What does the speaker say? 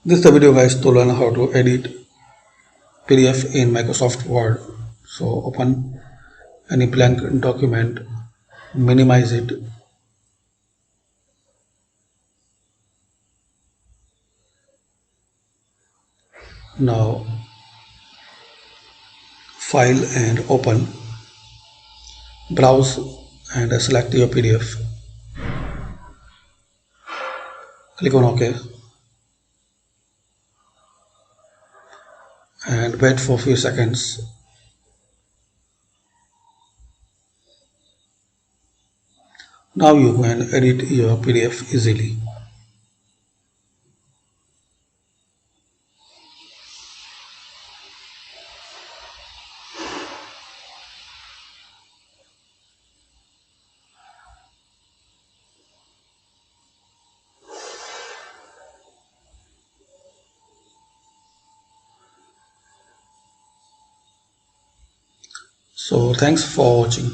This is the video guys to learn how to edit PDF in Microsoft Word. So open any blank document, minimize it. Now file and open, browse and select your PDF. Click on OK and wait for a few seconds. Now you can edit your PDF easily. So thanks for watching.